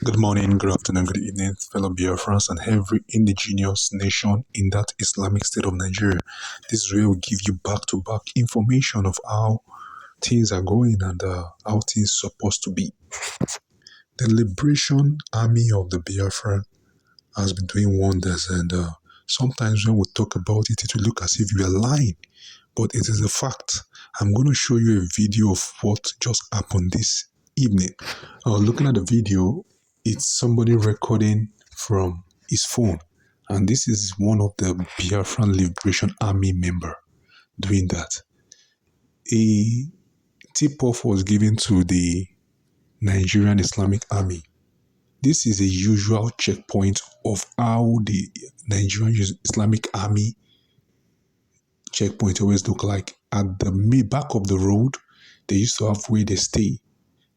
Good morning, good afternoon, good evening, fellow Biafrans and every indigenous nation in that Islamic state of Nigeria. This is where we give you back-to-back information of how things are going and how things are supposed to be. The Liberation Army of the Biafra has been doing wonders, and sometimes when we talk about it, it will look as if we are lying, but it is a fact. I'm going to show you a video of what just happened this evening. Looking at the video, it's somebody recording from his phone, and this is one of the Biafran Liberation Army member doing that. A tip-off was given to the Nigerian Islamic Army. This is a usual checkpoint of how the Nigerian Islamic Army checkpoint always look like. At the back of the road, they used to have where they stay.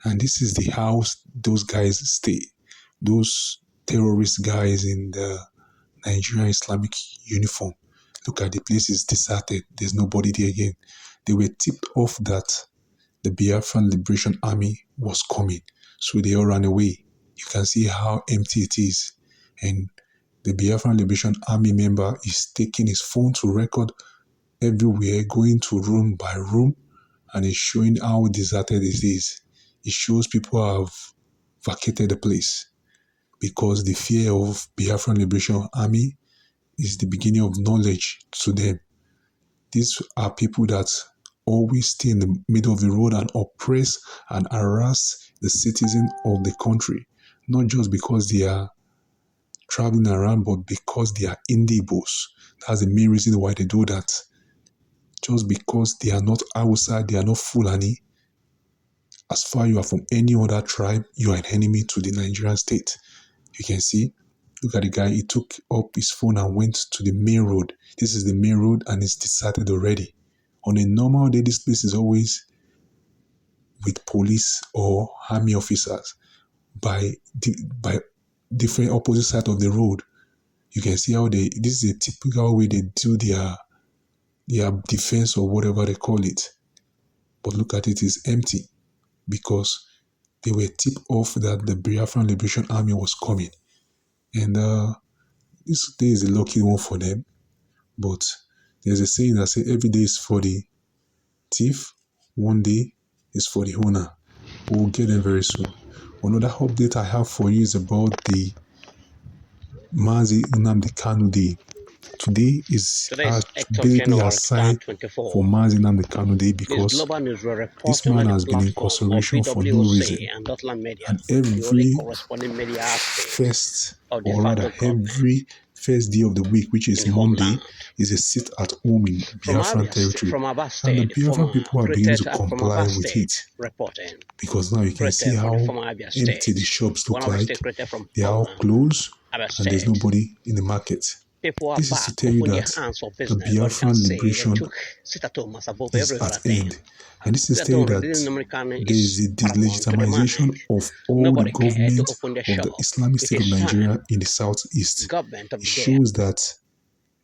And this is the house those guys stay. Those terrorist guys in the Nigerian Islamic uniform. Look at the place is deserted. There's nobody there again. They were tipped off that the Biafran Liberation Army was coming. So they all ran away. You can see how empty it is. And the Biafran Liberation Army member is taking his phone to record everywhere, going to room by room, and is showing how deserted it is. It shows people have vacated the place because the fear of Biafran Liberation Army is the beginning of knowledge to them. These are people that always stay in the middle of the road and oppress and harass the citizens of the country, not just because they are traveling around, but because they are Indigbos. That's the main reason why they do that. Just because they are not outside, they are not Fulani. As far you are from any other tribe, you are an enemy to the Nigerian state. You can see, look at the guy, he took up his phone and went to the main road. This is the main road and it's deserted already. On a normal day, this place is always with police or army officers by different opposite side of the road. You can see how this is a typical way they do their defense or whatever they call it. But look at it, it's empty because they were tipped off that the Biafran Liberation Army was coming. And this day is a lucky one for them. But there's a saying that says every day is for the thief, one day is for the owner. We'll get them very soon. Another update I have for you is about the Mazi Nnamdi Kanu Day. Today is basically assigned for Mazi Nnamdi Kanu Day because this man has been in incarceration for no reason. And every first day of the week, which is Monday, is a sit at home in Biafran territory. And the Biafran people are beginning to comply with it. Because now you can see how empty the shops look like. They are all closed and there's nobody in the market. This is to tell you that the Biafran liberation is at end. And this is to tell you that there is a delegitimization of all the government of the Islamic State of Nigeria in the southeast. It shows that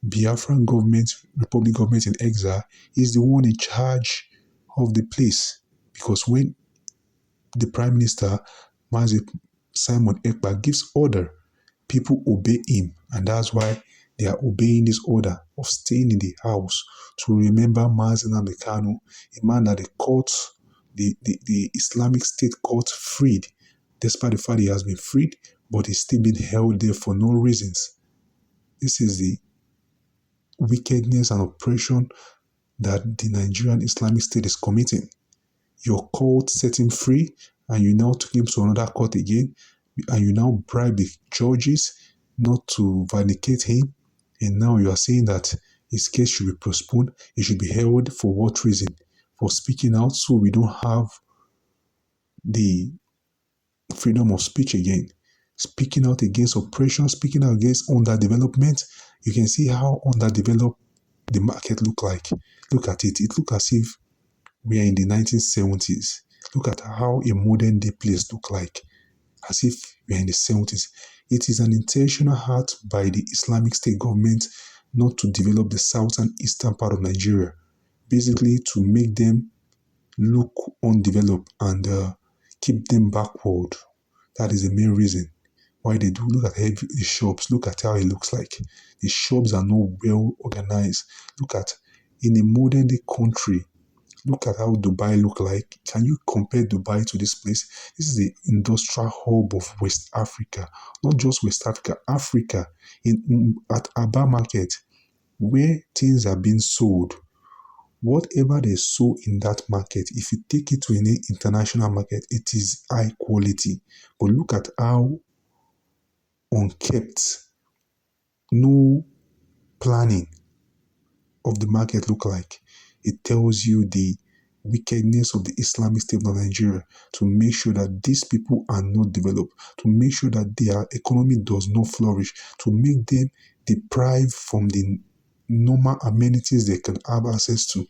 Biafran government, Republic government in exile, is the one in charge of the place. Because when the Prime Minister, Mazi Simon Ekpa, gives order, people obey him. And that's why they are obeying this order of staying in the house to remember Mazi Nnamdi Kanu, a man that the Islamic State court freed, despite the fact he has been freed, but he's still being held there for no reasons. This is the wickedness and oppression that the Nigerian Islamic State is committing. Your court set him free, and you now took him to another court again, and you now bribe the judges not to vindicate him. And now you are saying that his case should be postponed. He should be held for what reason? For speaking out, so we don't have the freedom of speech again. Speaking out against oppression, speaking out against underdevelopment. You can see how underdeveloped the market look like. Look at it. It looks as if we are in the 1970s. Look at how a modern day place look like. As if we are in the 70s. It is an intentional act by the Islamic State government not to develop the southern eastern part of Nigeria, basically to make them look undeveloped and keep them backward. That is the main reason why they do. Look at the shops. Look at how it looks like. The shops are not well organized. Look at, in a modern day country, look at how Dubai look like. Can you compare Dubai to this place? This is the industrial hub of West Africa. Not just West Africa, Africa. At Aba Market, where things are being sold, whatever they sow in that market, if you take it to any international market, it is high quality. But look at how unkept, no planning of the market look like. It tells you the wickedness of the Islamic State of Nigeria to make sure that these people are not developed, to make sure that their economy does not flourish, to make them deprived from the normal amenities they can have access to.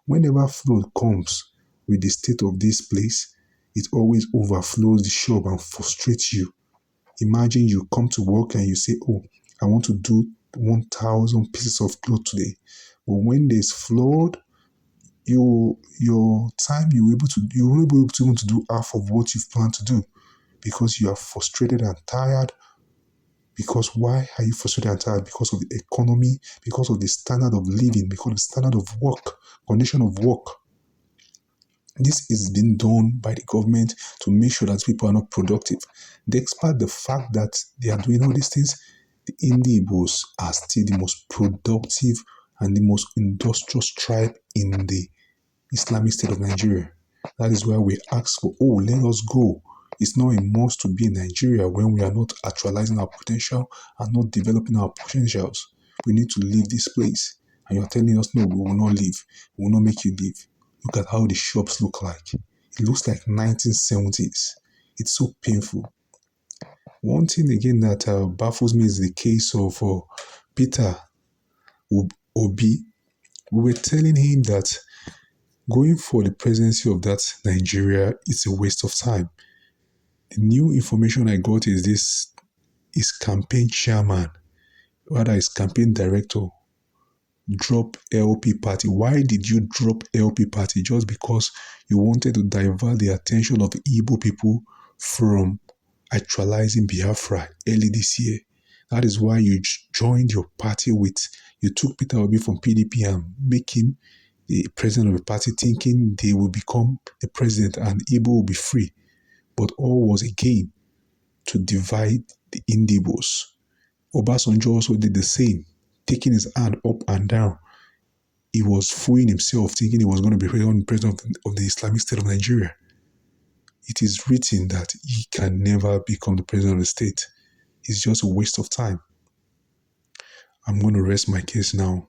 Whenever flood comes with the state of this place, it always overflows the shop and frustrates you. Imagine you come to work and you say, oh, I want to do 1,000 pieces of cloth today. But when there's flood, your time you won't be able to even to do half of what you've planned to do because you are frustrated and tired. Because why are you frustrated and tired? Because of the economy, because of the standard of living, because of the standard of work, condition of work. This is being done by the government to make sure that people are not productive. Despite the fact that they are doing all these things, the Igbos are still the most productive and the most industrious tribe in the Islamic State of Nigeria. That is why we ask for, oh, let us go. It's not a must to be in Nigeria when we are not actualizing our potential and not developing our potentials. We need to leave this place. And you're telling us, no, we will not leave. We will not make you leave. Look at how the shops look like. It looks like 1970s. It's so painful. One thing again that baffles me is the case of Peter Obi. We were telling him that going for the presidency of that Nigeria is a waste of time. The new information I got is his campaign chairman, rather his campaign director, drop LP party. Why did you drop LP party? Just because you wanted to divert the attention of Igbo people from actualizing Biafra early this year. That is why you joined your party you took Peter Obi from PDP and make him the president of the party, thinking they will become the president and Igbo will be free. But all was a game to divide the Igbos. Obasanjo also did the same, taking his hand up and down. He was fooling himself, thinking he was going to be president of the Islamic State of Nigeria. It is written that he can never become the president of the state. It's just a waste of time. I'm going to rest my case now.